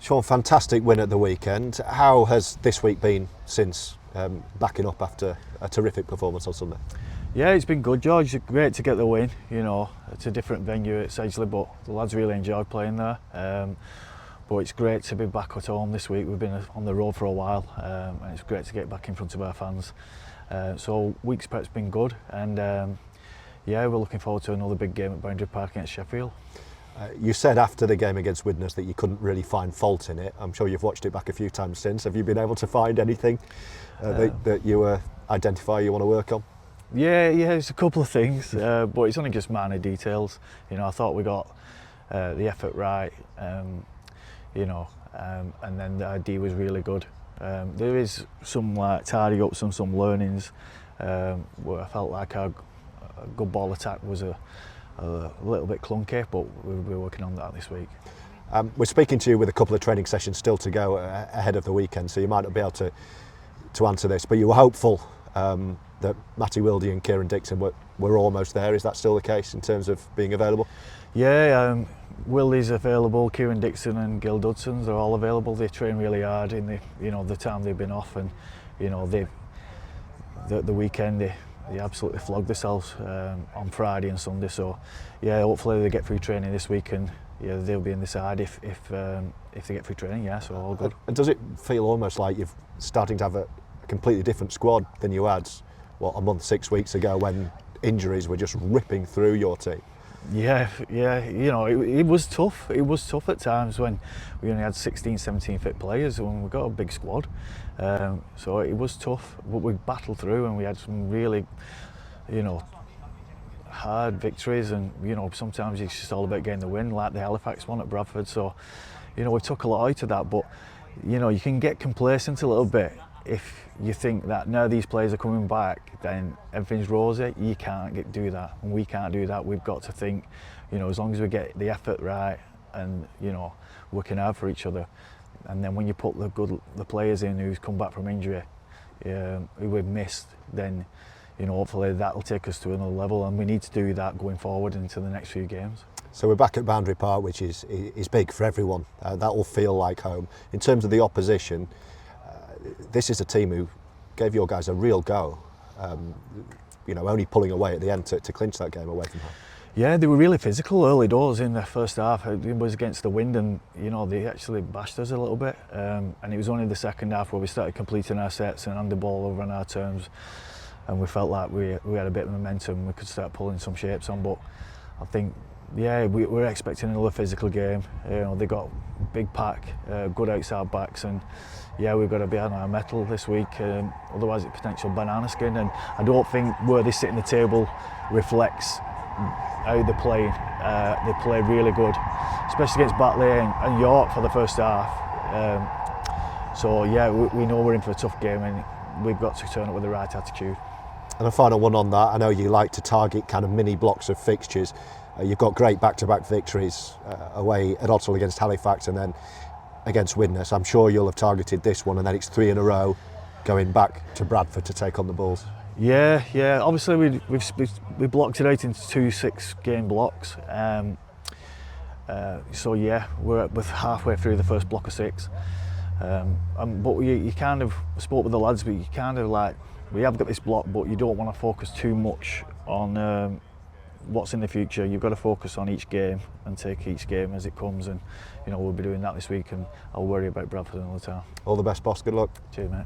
Sean, fantastic win at the weekend. How has this week been since backing up after a terrific performance on Sunday? Yeah, it's been good, George. It's great to get the win. You know, it's a different venue at Sedgley, but the lads really enjoyed playing there. But it's great to be back at home this week. We've been on the road for a while, and it's great to get back in front of our fans. So week's prep's been good, and yeah, we're looking forward to another big game at Boundary Park against Sheffield. You said after the game against Widnes that you couldn't really find fault in it. I'm sure you've watched it back a few times since. Have you been able to find anything that you identify you want to work on? Yeah, it's a couple of things, but it's only just minor details. You know, I thought we got the effort right, you know, and then the ID was really good. There is some like tidy ups and some learnings where I felt like our good ball attack was a little bit clunky, but we're working on that this week. We're speaking to you with a couple of training sessions still to go ahead of the weekend, so you might not be able to answer this, but you were hopeful that Matty Wildy and Kieran Dixon were almost there. Is that still the case in terms of being available? Yeah, Wildy's available, Kieran Dixon and Gil Dudson's are all available. They train really hard in the time they've been off, and the weekend they absolutely flogged themselves on Friday and Sunday. So yeah, hopefully they get through training this week, and yeah, they'll be in the side if they get through training. Yeah, so all good. And does it feel almost like you're starting to have a completely different squad than you had a month, 6 weeks ago, when injuries were just ripping through your team? Yeah, you know, it was tough. It was tough at times when we only had 16, 17 fit players, and we got a big squad. So it was tough, but we battled through, and we had some really, hard victories. And sometimes it's just all about getting the win, like the Halifax one at Bradford. So, we took a lot out of that, but you can get complacent a little bit if you think that now these players are coming back, then everything's rosy. You can't do that, and we can't do that. We've got to think, as long as we get the effort right and working hard for each other, and then when you put the players in who's come back from injury, who we've missed, then hopefully that'll take us to another level, and we need to do that going forward into the next few games. So we're back at Boundary Park, which is big for everyone. That will feel like home. In terms of the opposition, this is a team who gave your guys a real go, only pulling away at the end to clinch that game away from home. Yeah, they were really physical early doors in the first half. It was against the wind, and they actually bashed us a little bit. And it was only the second half where we started completing our sets and under ball over on our terms, and we felt like we had a bit of momentum. We could start pulling some shapes on, but I think, yeah, we're expecting another physical game. They got big pack, good outside backs, and yeah, we've got to be on our mettle this week. Otherwise, it's potential banana skin. And I don't think where they sit in the table reflects how they're playing. They play really good, especially against Batley and York for the first half. So yeah, we know we're in for a tough game, and we've got to turn up with the right attitude. And a final one on that. I know you like to target kind of mini blocks of fixtures. You've got great back-to-back victories away at Oldham against Halifax and then against Widnes. I'm sure you'll have targeted this one, and then it's 3 in a row going back to Bradford to take on the Bulls. Yeah. Obviously, we blocked it out into 2 6-game blocks. So yeah, we're halfway through the first block of 6. But you kind of spoke with the lads, but you kind of like, we have got this block, but you don't want to focus too much on what's in the future. You've got to focus on each game and take each game as it comes, and we'll be doing that this week, and I'll worry about Bradford another time. All the best, boss. Good luck. Cheers, mate.